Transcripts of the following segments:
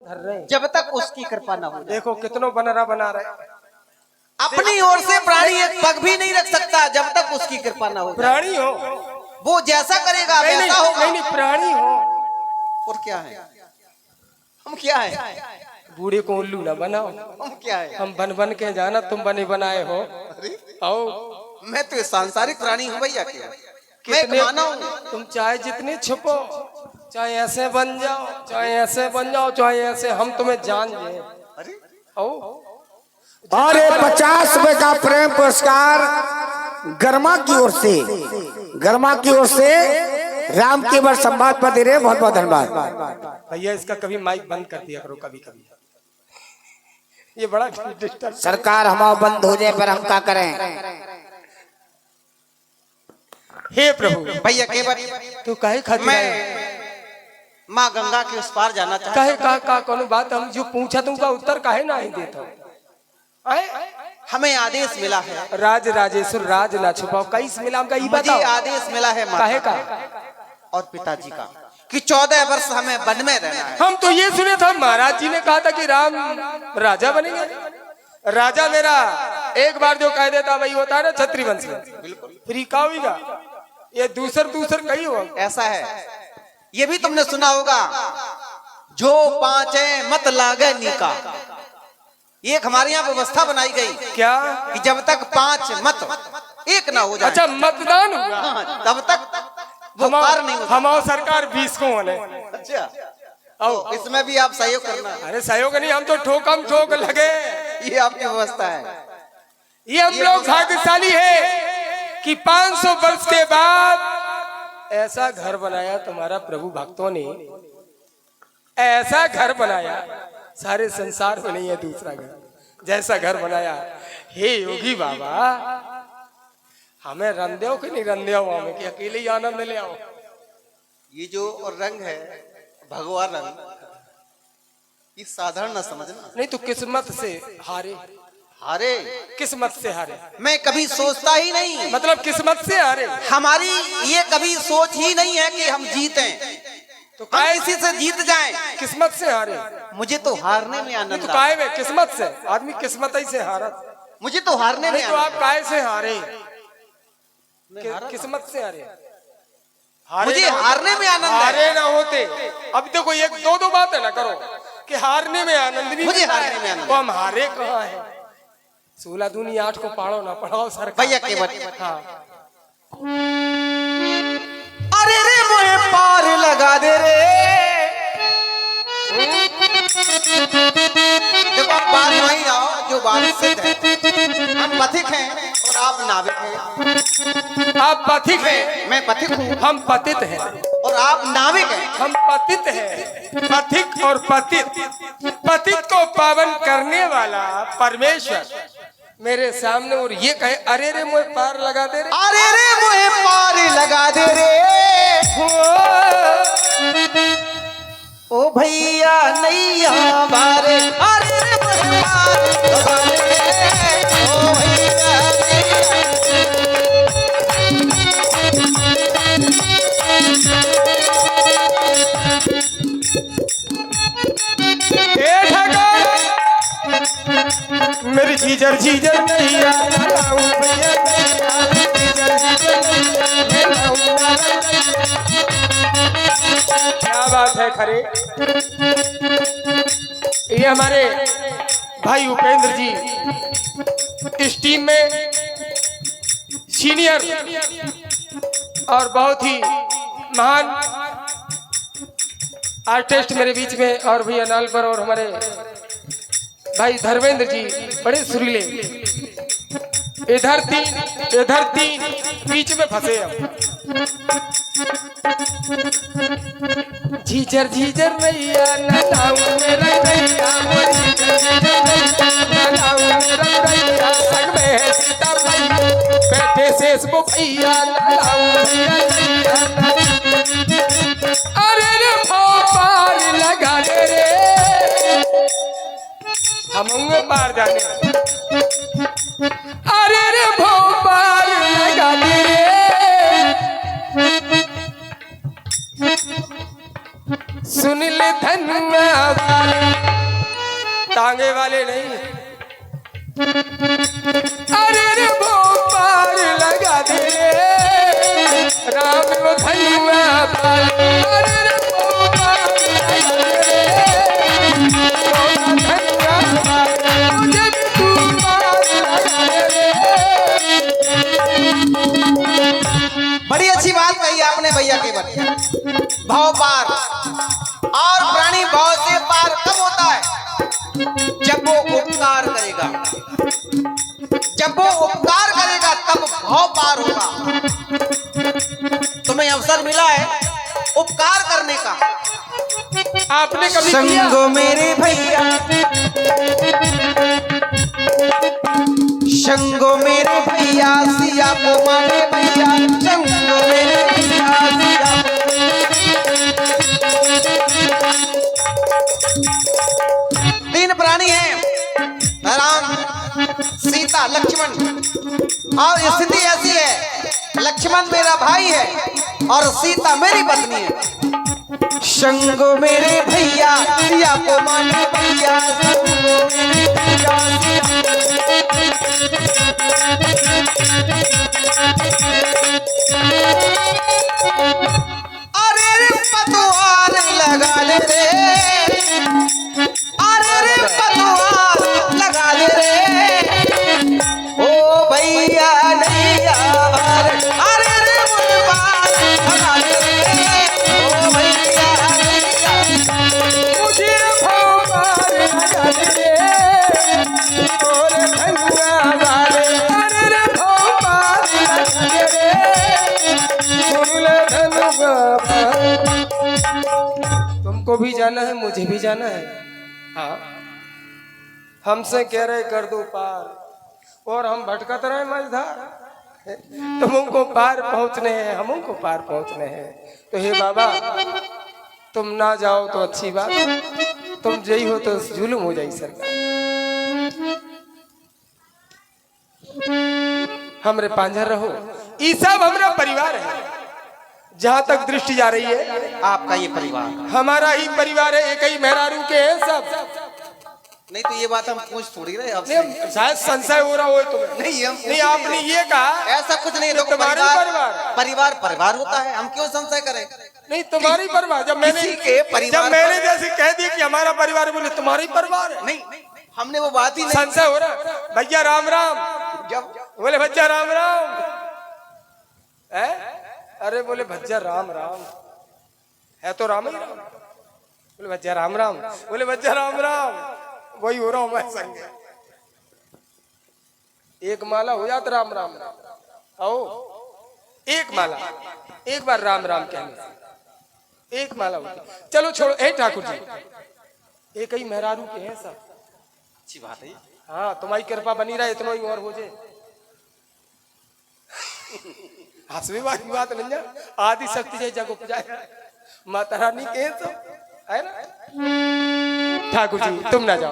धर रहे जब तक उसकी कृपा न हो। देखो कितनों बनरा बना रहे। अपनी ओर से प्राणी एक पग भी नहीं रख सकता जब तक उसकी कृपा न हो। प्राणी हो, वो जैसा करेगा वैसा होगा। नहीं प्राणी हो। और क्या है हम? क्या है? बूढ़े को उल्लू ना बनाओ। हम क्या है? हम बन बन के जाना, तुम बने बनाए हो। आओ, मैं तो सांसारिक प्राणी हूँ भैया। मैं माना हूँ। तुम चाहे जितने छुपो, चाहे ऐसे बन जाओ, चाहे ऐसे बन जाओ, चाहे ऐसे, हम तुम्हें जान जाए। आओ। और 50 रुपए का प्रेम पुरस्कार गर्मा की ओर से, गर्मा की ओर से राम केवल संवाद पर दे रहे। बहुत बहुत धन्यवाद भैया। इसका कभी माइक बंद कर दिया करो कभी कभी, ये बड़ा डिस्टर्ब। सरकार हमारा बंद हो जाए पर हम क्या करें। हे प्रभु भैया केवल तू काहे खातिर मैं माँ गंगा के उस पार जाना चाहता। काहे का कौन बात? हम जो पूछा तुमका उत्तर काहे ना ही देता। हमें आदेश मिला है। राज राजेश्वर राज ना छुपाओ, कैसे मिला हमका ये बताओ। मुझे आदेश मिला है काहे का और पिताजी का कि 14 वर्ष हमें वन में रहना है। हम तो ये सुने था महाराज जी ने कहा था कि राम राजा बनेंगे। राजा मेरा एक बार जो कह देता वही होता है ना, छत्री वंश में। बिल्कुल। फिर क्या होगा? ये दूसर कहीं होगा। ऐसा है, ये भी तुमने सुना होगा, जो पांचे मत लागे नीका। एक हमारे यहाँ व्यवस्था बनाई गई क्या कि जब तक 5 मत एक ना हो जाए। अच्छा मतदान हुआ तब तक वो पार नहीं होता। हमारे सरकार 20 को होने। अच्छा आओ, इसमें भी आप सहयोग करना। अरे सहयोग नहीं, हम तो ठोक लगे। ये आपकी व्यवस्था है। ये हम लोग भाग्यशाली है कि 500 वर्ष के बाद ऐसा घर बनाया तुम्हारा प्रभु भक्तों ने। ऐसा घर बनाया सारे संसार में नहीं है दूसरा घर जैसा घर बनाया। हे योगी बाबा, हमें रंदेओ कि नहीं रंदेओ, हमें कि अकेले ही आनंद ले आओ। ये जो रंग है भगवान रंग, ये साधारण न समझना। नहीं तो किस्मत से हारे। हारे? किस्मत से हारे? मैं कभी सोचता ही नहीं। मतलब किस्मत से हारे? हमारी ये कभी सोच ही नहीं है कि हम जीतें, तो हम इसी से जीत जाएं। किस्मत से हारे? मुझे तो हारने में आनंद। तो काहे में किस्मत से? आदमी किस्मत ही से हारा। मुझे तो हारने में। तो आप काहे से हारे? किस्मत से हारे? मुझे हारने में आनंद है। हारे ना होते। अब देखो एक दो बात है ना करो कि हारने में आनंद भी। मुझे हारने में आनंद। तो हम हारे कहाँ है? 16 दूनी 8 को पढ़ो ना पढ़ाओ सरकार। भैया केवल हाँ। अरे रे मोहे पार लगा दे रे। देखो आप बात वही आओ जो बात सिद्ध है। हम पथिक हैं और आप नाविक हैं। आप पथिक हैं, मैं पथिक हूँ। हम पतित हैं। और आप नाविक हैं। हम पतित हैं। पथिक और पतित को पावन करने वाला परमेश्वर मेरे सामने और ये कहे अरे रे मुझे पार लगा दे रे। अरे रे मुझे पार लगा दे रे। ओ भैया नैया बारे। अरे रे मुझे पार लगा दे रे। ओ भैया मेरी जीजर नैया क्या बात है खरे। ये हमारे भाई उपेंद्र जी इस टीम में सीनियर और बहुत ही महान आर्टिस्ट मेरे बीच में, और भैया नाल पर, और हमारे भाई धर्मेंद्र जी बड़े सुरीले। इधर तीन बीच में फंसे हम। जीजर नैया नलाऊं मेरा नैया, नलाऊं मेरा नैया, संग में है सीता मैया, बैठे शेष वो भैया नलाऊं मेरा नैया। अरे रे पार लगा दे रे, हम होंगे पार जाने। अरे रे पार लगा दे रे, सुन ले धन्यवाद। टांगे वाले नहीं। अरे रे वो पार लगा दे राम को धनुआ पार। अरे रे वो पार लगा दे धनुआ पार। मुझे भी तू पार लगा दे। बड़ी अच्छी बात कही आपने भैया के बारे। भाव पार और प्राणी भाव से पार कब होता है? जब वो उपकार करेगा, जब वो उपकार करेगा तब भाव पार होगा। तुम्हें अवसर मिला है उपकार करने का, आपने कभी किया? संगो मेरे भैया, संगो मेरे भैया सिया को माने भैया, संगो मेरे भैया सिया को। तीन प्राणी हैं, राम, सीता, लक्ष्मण। और स्थिति ऐसी है, लक्ष्मण मेरा भाई है और सीता मेरी पत्नी है। संगो मेरे भैया सिया को माने भैया, संगो मेरे भैया सिया। अरे रे पतवार लगा ले रे, अरे रे पतवार लगा ले रे, ओ भैया नैया बार। अरे रे पतवार लगा ले रे, ओ भैया नैया। मुझे भाव पार लगा दे और धनुआ वाले। अरे रे भाव पार लगा दे फूल धनुआ पार। तुमको भी जाना है, मुझे भी जाना है। हाँ, हमसे कह रहे कर दो पार और हम भटकत रहे मझधार। तुमको पार पहुंचने हैं, हमको पार पहुंचने हैं। तो हे बाबा, तुम ना जाओ तो अच्छी बात, तुम जई हो तो जुल्म हो जाई सरकार। हमरे पांझर रहो, ये सब हमारा परिवार है। जहाँ तक दृष्टि जा रही है, आपका ये परिवार, हमारा ही परिवार है। एक ही मेहरारू के हैं सब। नहीं तो ये बात हम पूछ थोड़ी रहे आपसे। नहीं, शायद संशय हो रहा हो तुम्हें। नहीं, हम नहीं, आपने ये कहा ऐसा कुछ नहीं। लोग तुम्हारी परिवार परिवार परिवार होता है, हम क्यों संशय करें? नहीं, तुम्हारी परिवार। जब किसी के परिवार जब मैंने जैसे कह दिया कि हमारा परिवार, बोले तुम्हारी परिवार है। नहीं, हमने वो बात ही नहीं। संशय हो रहा। भैया राम राम। जब बोले भज्जा राम राम है। अरे बोले भज्जा राम राम है तो राम ही राम। बोले भज्जा राम राम। बोले भज्जा राम राम। वही हो रहा हूं मैं संग। एक माला हो जाता राम राम राम। आओ, एक माला, एक बार राम राम कहने से एक माला होती। चलो छोड़ो। ए ठाकुर जी, एक ही मेहरारू के हैं सब। अच्छी बात है। हाँ, तुम्हारी कृपा बनी रहे, इतना ही और हो जाए। हंसवी वाली बात नहीं है। आदि शक्ति जय जग उपजाए, माता रानी के तो है ना। ठाकुर जी, तुम ना जाओ।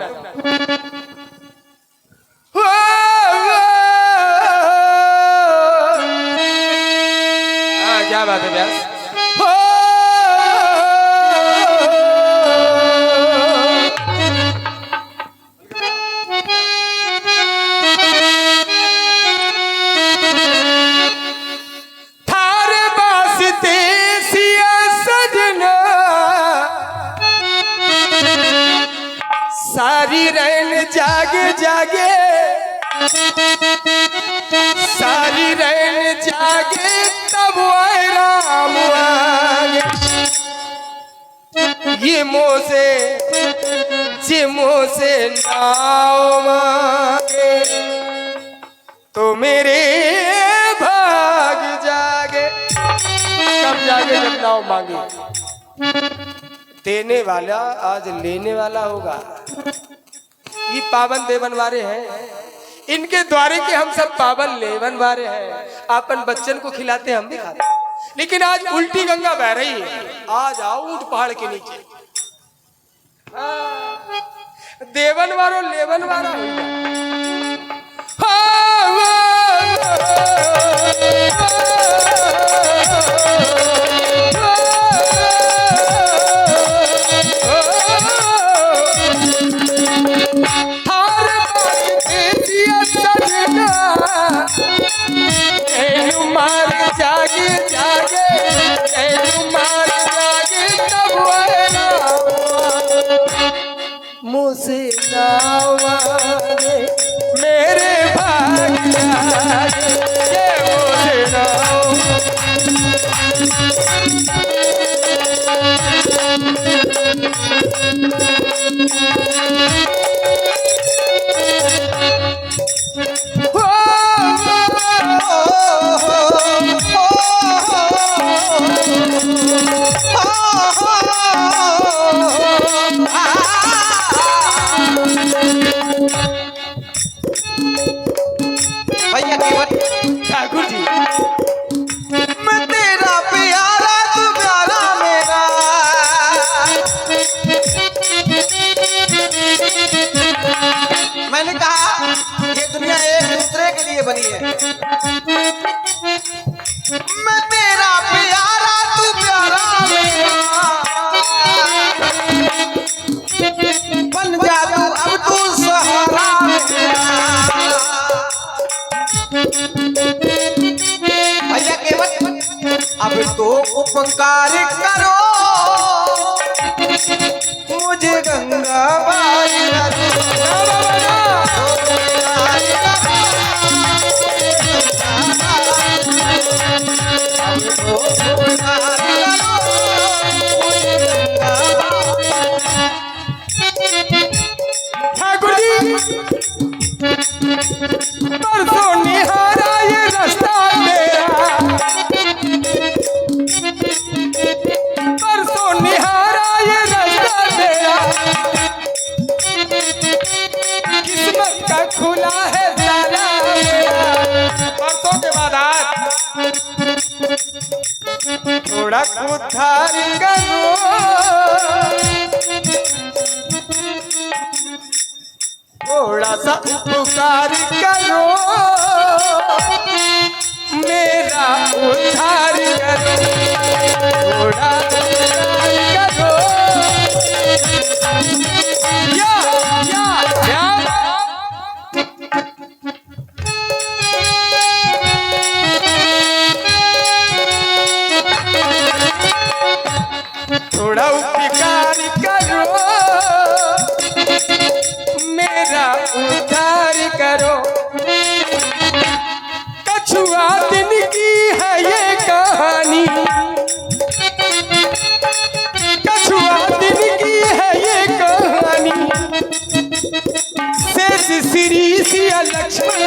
हाँ, क्या बात है व्यास। सारी रैन जागे जागे, सारी रैन जागे, तब आए राम आगे। ये मोह से नाव मांगे तो मेरे भाग जागे। कब जागे? जब नाव मांगे। देने वाला आज लेने वाला होगा। ये पावन देवन वारे हैं, इनके द्वारे के हम सब पावन लेवन वारे हैं। अपन बच्चन को खिलाते, हम भी खाते। लेकिन आज उल्टी गंगा बह रही है। आज आओ ऊंट पहाड़ के नीचे। देवन वारो लेवन वारा थार बात दिया सजना एनु मार जागे जागे एनु मार जागे तब आएगा मुझसे नावागे मेरे भाग्य ये मुझे नाव भैया केवट ठाकुर जी मैं तेरा प्यारा तू प्यारा मेरा मैंने कहा ये दुनिया एक दूसरे के लिए बनी है मैं तेरा प्यारा तू प्यारा मेरा बन जा तू अब तू सहारा भैया केवट अब तो उपकार करो मुझे गंगा बाई ठाकुर जी परसों निहारा ये रास्ता तेरा परसों निहारा ये रास्ता तेरा किस्मत का खुला है ताला मेरा परसों के बाद आज थोड़ा उद्धार करो थोड़ा सा उपकार करो मेरा उद्धार करो थोड़ा उद्धार करो या थोड़ा उपकार करो मेरा उद्धार करो कछुआ दिन की है ये कहानी कछुआ दिन की है ये कहानी शेष श्री सिया लक्ष्मण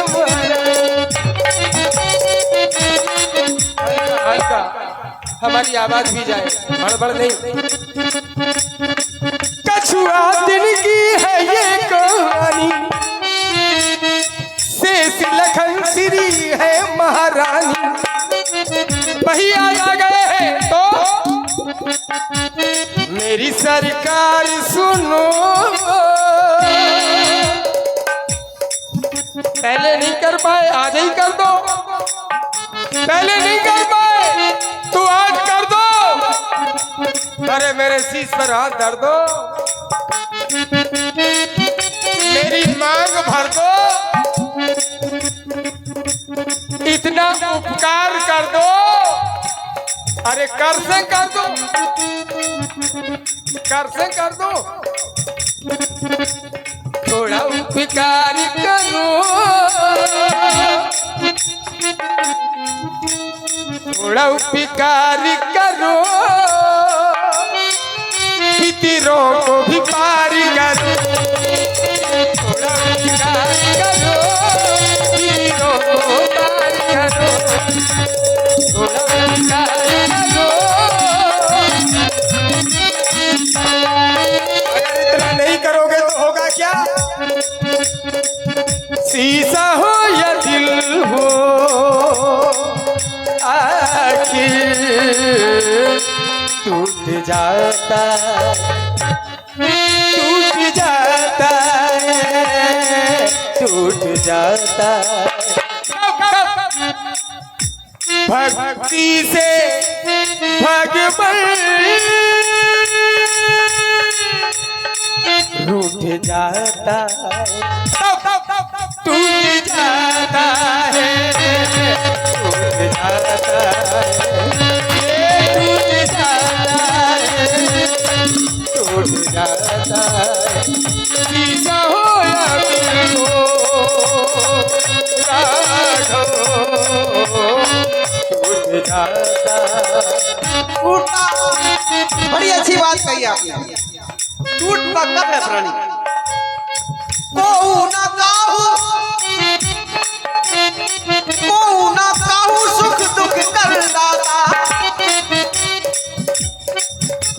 हल्का हमारी आवाज भी जाए बड़बड़ नहीं कछुआ दिन की है ये कहानी शेष लखन श्री है महारानी भैया आ गए हैं तो मेरी सरकार सुनो पहले नहीं कर पाए आज ही कर दो पहले नहीं कर पाए तो आज कर दो अरे मेरे शीश पर हाथ धर दो मेरी मांग भर दो इतना उपकार कर दो अरे कर से कर दो कर से कर दो थोड़ा उपकार करो थोड़ा उपकार करो पितरों को भी पार करो थोड़ा उपकार करो पितरों को पार करो थोड़ा उपकार करो अगर इतना नहीं करोगे तो होगा क्या शीशा हो या दिल हो आखिर टूट जाता टूट जाता भक्ति से भगवान रूठ जाता है, टूट जाता है, टूट जाता है, ये टूट जाता है, टूट जाता है, शीशा हो या दिल हो राघव, टूट जाता है। टूटना बड़ी अच्छी बात कही आपने। टूटता कब है प्राणी? को ना काहू सुख दुख कर दाता,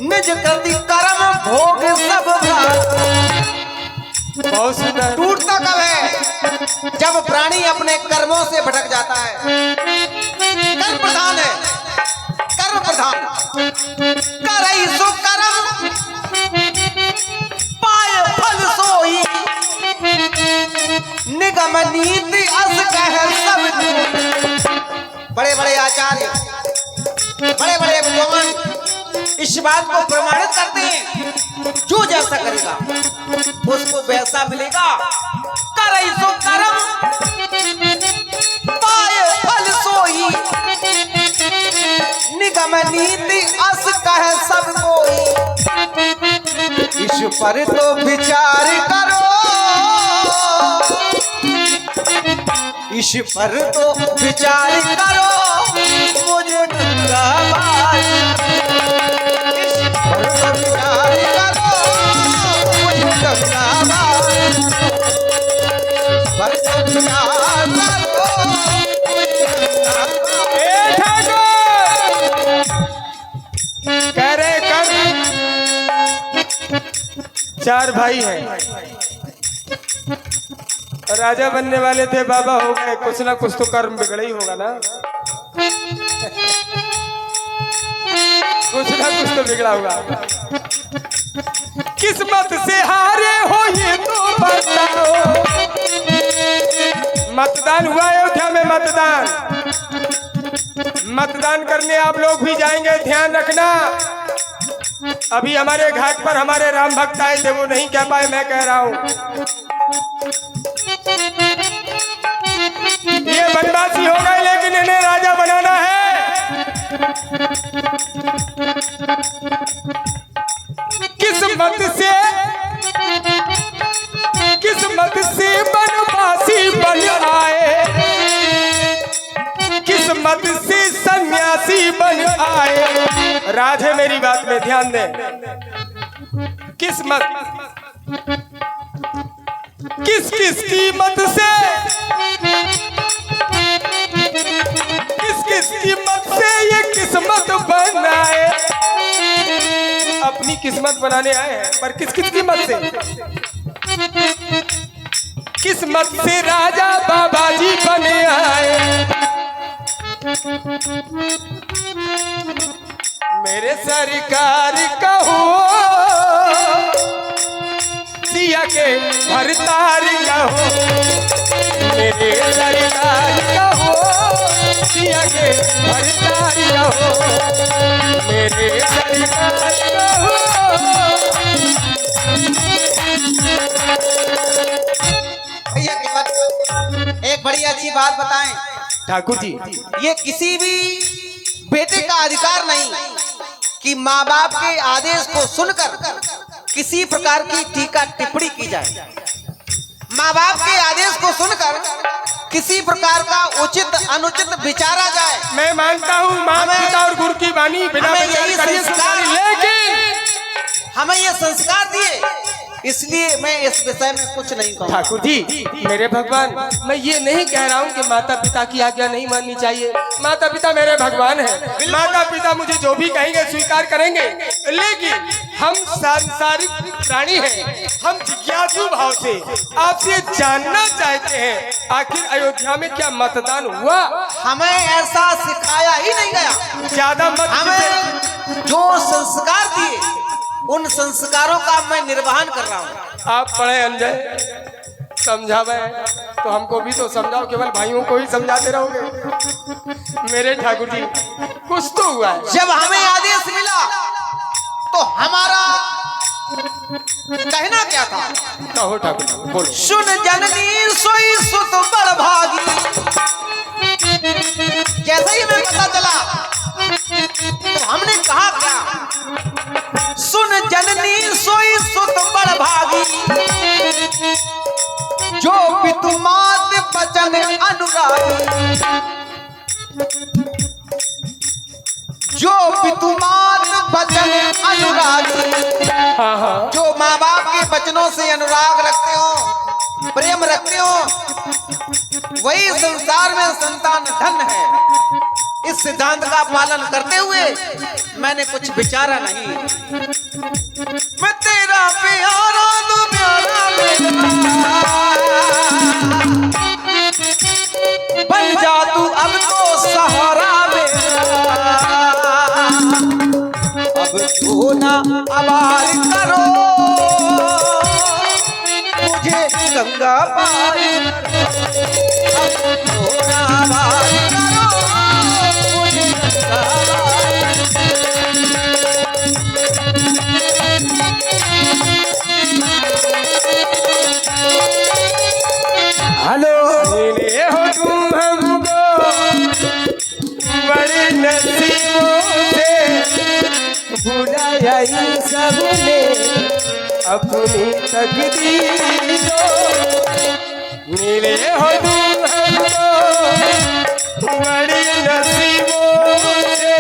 निज कृति कर्म भोग सब भ्राता। बहुत सुंदर। टूटता कब है? जब प्राणी अपने कर्मों से भटक जाता है। कर्म प्रधान है, कर्म प्रधान। करई सो कर्म पाय फल सोई, निगम नीति अस कह सब। बड़े बड़े आचार्य, बड़े बड़े विद्वान इस बात को प्रमाणित करते हैं, जो जैसा करेगा उसको वैसा मिलेगा। करई सो कर्म पाय फल सोई, निगम नीति अस कह सब कोई। इस पर तो विचार करो, इस पर तो विचार करो, मुझे गंगा माई। इस पर तो विचार करो, मुझे गंगा माई। इस पर तो विचार करो, मुझे गंगा माई। ए ठाकुर कह रहे कर, चार भाई हैं, राजा बनने वाले थे, बाबा हो गए, कुछ ना कुछ तो कर्म बिगड़ा ही होगा ना, कुछ ना कुछ तो बिगड़ा होगा। किस्मत से हारे हो ये तो बताओ। मतदान हुआ अयोध्या में, मतदान करने आप लोग भी जाएंगे, ध्यान रखना। अभी हमारे घाट पर हमारे राम भक्त आए थे, वो नहीं कह पाए, मैं कह रहा हूं। ये बनवासी हो गए, लेकिन इन्हें राजा बनाना है। किस्मत से बनवासी बन आए, किस्मत से सन्यासी बन आए। राधे मेरी बात में ध्यान दें। किस्मत किस किस कीमत से, किस किस कीमत से ये किस्मत बनाए। अपनी किस्मत बनाने आए हैं, पर किस किस कीमत से? किस्मत से राजा बाबा जी बने आए। मेरे सरकार कहो सिया के भरतार कहो, मेरे सरकार कहो सिया के भरतार कहो, मेरे सरकार कहो। भैया एक बड़ी अच्छी बात बताएं ठाकुर जी, ये किसी भी बेटे का अधिकार नहीं कि माँ बाप के आदेश को सुनकर किसी प्रकार की टीका टिप्पणी की जाए। माँ बाप के आदेश को सुनकर किसी प्रकार का उचित अनुचित विचारा जाए। मैं मानता हूँ माता पिता और गुरु की वाणी बिना विचार करिए सुनाई, लेकिन हमें ये संस्कार दिए, इसलिए मैं इस विषय में कुछ नहीं कहूँगा। ठाकुर जी मेरे भगवान, मैं ये नहीं कह रहा हूँ कि माता पिता की आज्ञा नहीं माननी चाहिए। माता पिता मेरे भगवान हैं, माता पिता मुझे जो भी कहेंगे स्वीकार करेंगे, लेकिन हम सांसारिक प्राणी हैं। हम जिज्ञासु भाव से आपसे जानना चाहते हैं, आखिर अयोध्या में क्या मतदान हुआ? हमें ऐसा सिखाया ही नहीं गया। ज्यादा मत, हमें जो संस्कार दिए उन संस्कारों का मैं निर्वहन कर रहा हूँ। आप पढ़े अंजय, समझावे तो हमको भी तो समझाओ, केवल भाइयों को ही समझाते रहोगे। मेरे ठाकुर जी कुछ तो हुआ है। जब हमें आदेश मिला तो हमारा कहना क्या था? कहो ठाकुर जी, बोलो। सुन जननी सोई सुत बड़ भागी। जैसे ही हमें पता चला तो हमने कहा क्या? सुन जननी सोई सुत बड़ भागी, जो पितु मात बचन अनुरागी। जो पितु मात बचन अनुरागी, हाँ हाँ, जो माँ बाप के वचनों से अनुराग रखते हो, प्रेम रखते हो, वही संसार में संतान धन है। इस सिद्धांत का पालन करते हुए मैंने कुछ विचारा नहीं। मैं तेरा प्यारा तू प्यारा मेरा, बन जा तू अब तो सहारा मेरा। अब तो ना आवाज करो, मुझे गंगा पार करो। अब तो ना आवाज करो, मुझे गंगा पार हेलो मिले हो तुम हमको बड़े नसीबों से, भुलाया इन सबने अपनी तकदीरों। मिले हो तुम हमको बड़े नसीबों से,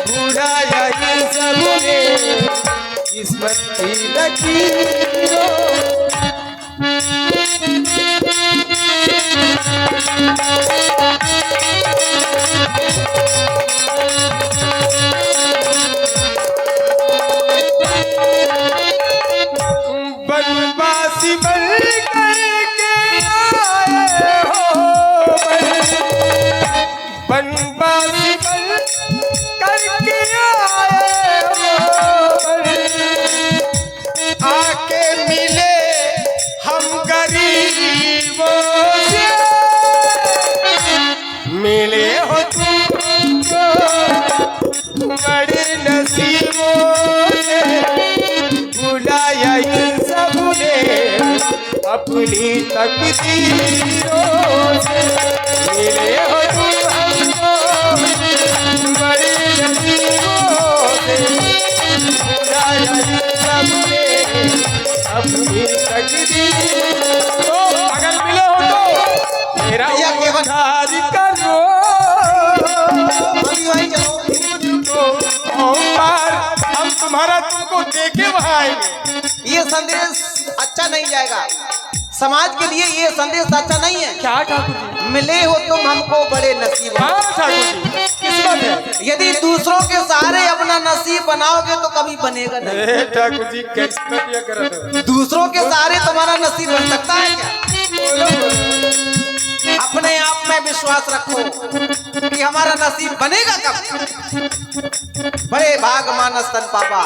भुलाया इन सबने किस्मत की लकीरों। बनवासी बन करके आए हो, बनवासी बन करके आए हो, आके मिले हम गरीबों से। मिले हो तुमको बड़े नसीबों से, बुलाया इन सबने अपनी तकदीरों से। मिले हो तुम हमको बड़े नसीबों से, बुलाया इन सबने अपनी तकदीरों। अगर मिले हो तो मेरा उद्धार करो, तुमको पार हम तुम्हारा तुमको देके वहां आएंगे। ये संदेश अच्छा नहीं जाएगा, समाज के लिए ये संदेश अच्छा नहीं है। क्या ठाकुर जी? मिले हो तुम हमको बड़े नसीब। हाँ ठाकुर जी, किस्मत है। यदि दूसरों के सहारे अपना नसीब बनाओगे तो कभी बनेगा नहीं। ठाकुर जी किस्मत ये करत है। दूसरों के सहारे तुम्हारा नसीब बन सकता है क्या? अपने आप में विश्वास रखो कि हमारा नसीब बनेगा कब। बड़े भाग मानस तन पापा,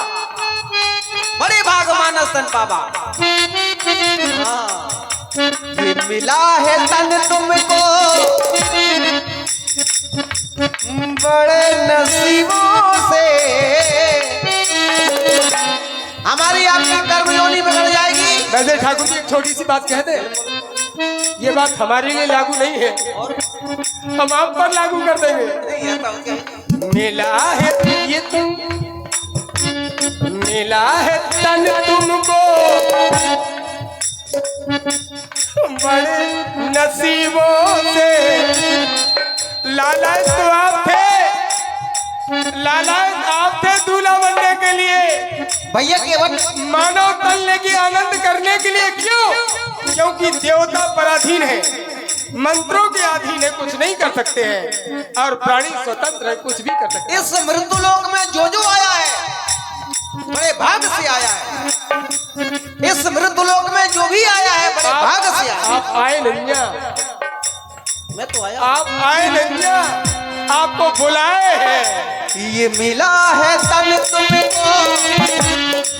बड़े भाग मानस तन पापा। हाँ, ये मिला है तन तुमको बड़े नसीबों से। हमारी आपकी कर्मयोनि बिगड़ जाएगी। वैसे ठाकुर जी एक छोटी सी बात कह दे, ये बात हमारे लिए लागू नहीं है, हम आप पर लागू कर देंगे। मिला है ये तुम, मिला है तन तुमको बड़े नसीबों से। लालच तो आप थे, लालच आप थे दूल्हा बनने के लिए, भैया केवल मानव तलने की आनंद करने के लिए। क्यों? क्योंकि देवता पराधीन है, मंत्रों के अधीन है, कुछ नहीं कर सकते हैं, और प्राणी स्वतंत्र है, कुछ भी कर सकते हैं। इस मृत्युलोक में जो आया है बड़े भाग से आया है। इस मृत्युलोक में जो भी आया है बड़े भाग से आया है। आप आए नैया, मैं तो आया। आप आए नैया, आपको बुलाए हैं। ये मिला है तन तुमको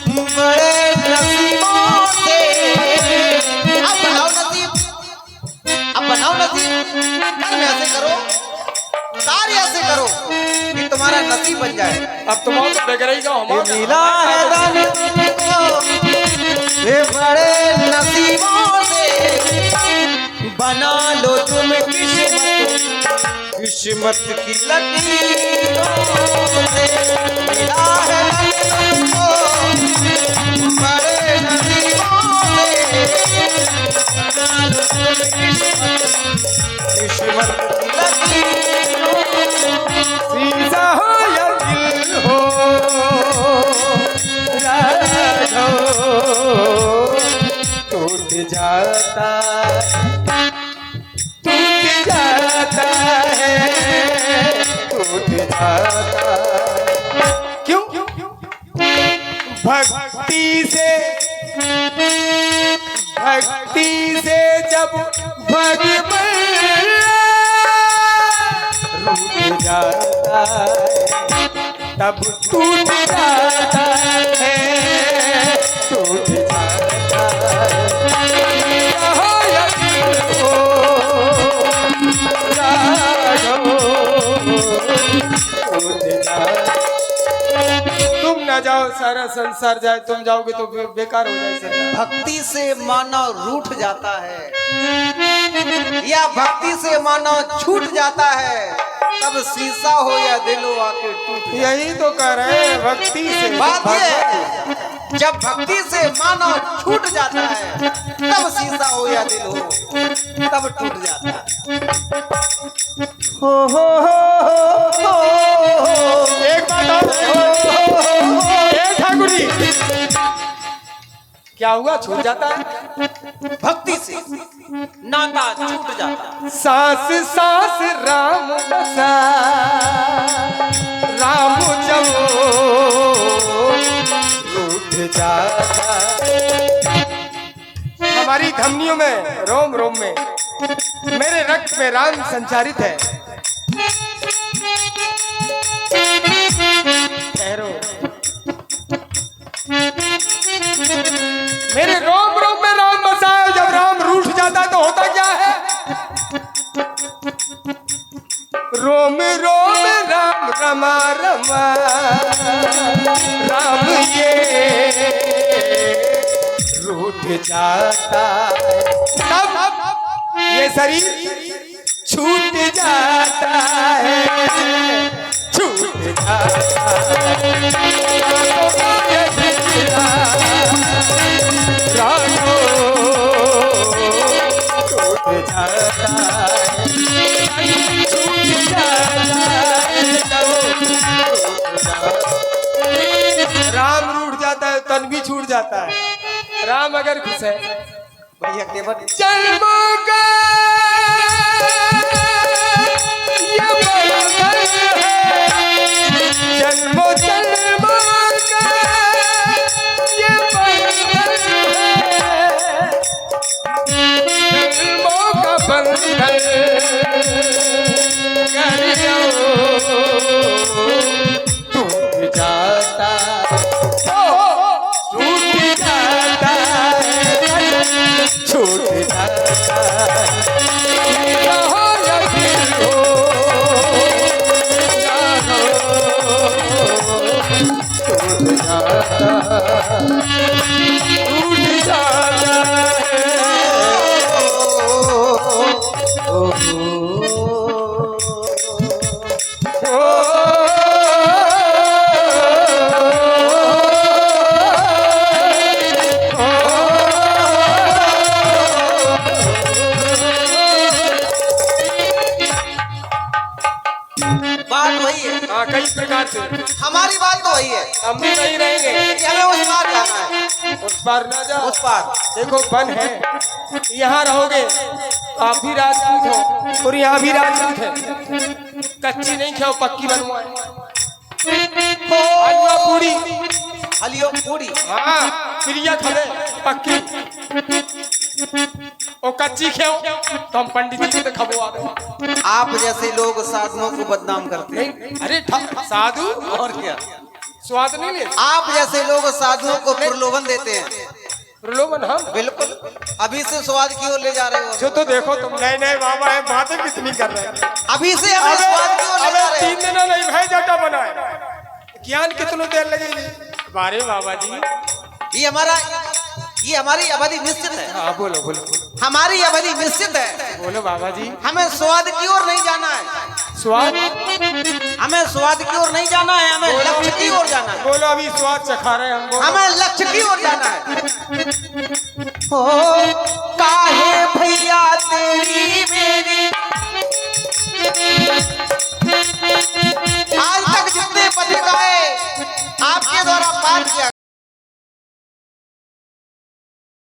बड़े नसीबों से। अब बनाओ नसीब, अब बनाओ नसीब। कर्म ऐसे करो, कार्य ऐसे करो कि तुम्हारा नसीब बन जाए। अब तुम और बेगरई का मिला है तन तुमको वे बड़े नसीबों से बना लो तुम किस्मत की लकीरों से मिला है तुमको बड़े नसीबों से बना लो तुम किस्मत की लकीरों शीशा हो या दिल हो राघो, टूट जाता है, टूट जाता। क्यों? भक्ति से जब भगवान रूठ जाता है, तब टूट जाता है, टूट जाता है। हो या दिल हो राघो, टूट जाता। तुम ना जाओ, सारा संसार जाए, तुम जाओगे तो बेकार हो जाए संसार। भक्ति से मानव रूठ जाता है या भक्ति से मानव छूट जाता है, तब शीशा हो या दिल हो आके टूट जाता है। यही तो कह रहे हैं, भक्ति से बात ये है, जब भक्ति से मानव छूट जाता है, तब शीशा हो या दिल हो, तब टूट जाता है। हो एक बात और, ठाकुर जी, क्या हुआ? छूट जाता है भक्ति से नाता छूट जाता है। सांस सांस राम बसा, राम जब रूठ जाता। हमारी धमनियों में, रोम रोम में, मेरे रक्त में राम संचारित है। ठहरो, मेरे रोम रोम में राम बसा है। जब राम रूठ जाता है तो होता क्या है? रोम रोम राम रमा रमा, राम ये रूठ जाता है, तब ये शरीर छूट जाता है, छूट जाता है। राघो, टूट जाता है, छूट जाता है। राम रूठ जाता है, तन भी छूट जाता है। राम अगर खुश है, भैया केवल जन्मों का ये बंधन है, जन्मों जन्मों का ये बंधन है, जन्मों का बंधन करियो, टूट जाता, टूट जाता है, छूट जाता है। हो या दिल हो राघो, टूट जाता, टूट जाता है। बात वही है, हाँ, कई प्रकार से हमारी बात तो वही है हम भी नहीं रहेंगे। कि हमें उस पार जाना है, उस पार ना जाओ, उस पार। देखो वन है, यहाँ रहोगे आप भी राजपूत हो और यहाँ भी राजपूत है। कच्ची नहीं खाओ, पक्की बनवाए। हलवा पूरी, हलियो पूरी, हाँ, प्रिया खबे पक्की, और कच्ची खाओ तो हम पंडित जी को खबो आ गए। आप जैसे लोग साधुओं को बदनाम करते हैं। नहीं, अरे साधु और क्या, स्वाद नहीं ले, आप जैसे लोग साधुओं को प्रलोभन देते हैं। प्रलोभन हम बिल्कुल, अभी से स्वाद की ओर ले जा रहे हो। जो तो देखो तुम नए नए बाबा है, बातें कितनी कर रहे हैं। अभी से हमें स्वाद की ओर ले जा रहे 3 दिन नहीं भाई जटा बनाए, ज्ञान कितनी देर लगेगी? बारे बाबा जी, ये हमारा ये हमारी अवधि निश्चित है। हाँ बोलो बोलो बोलो। हमारी अवधि निश्चित है। बोलो बाबा जी। हमें स्वाद की ओर नहीं जाना है। स्वाद? हमें स्वाद की ओर नहीं जाना है, हमें लक्ष्य की ओर जाना है। बोलो, अभी स्वाद चखा रहे हैं हम। बोलो। हमें लक्ष्य की ओर जाना है। हो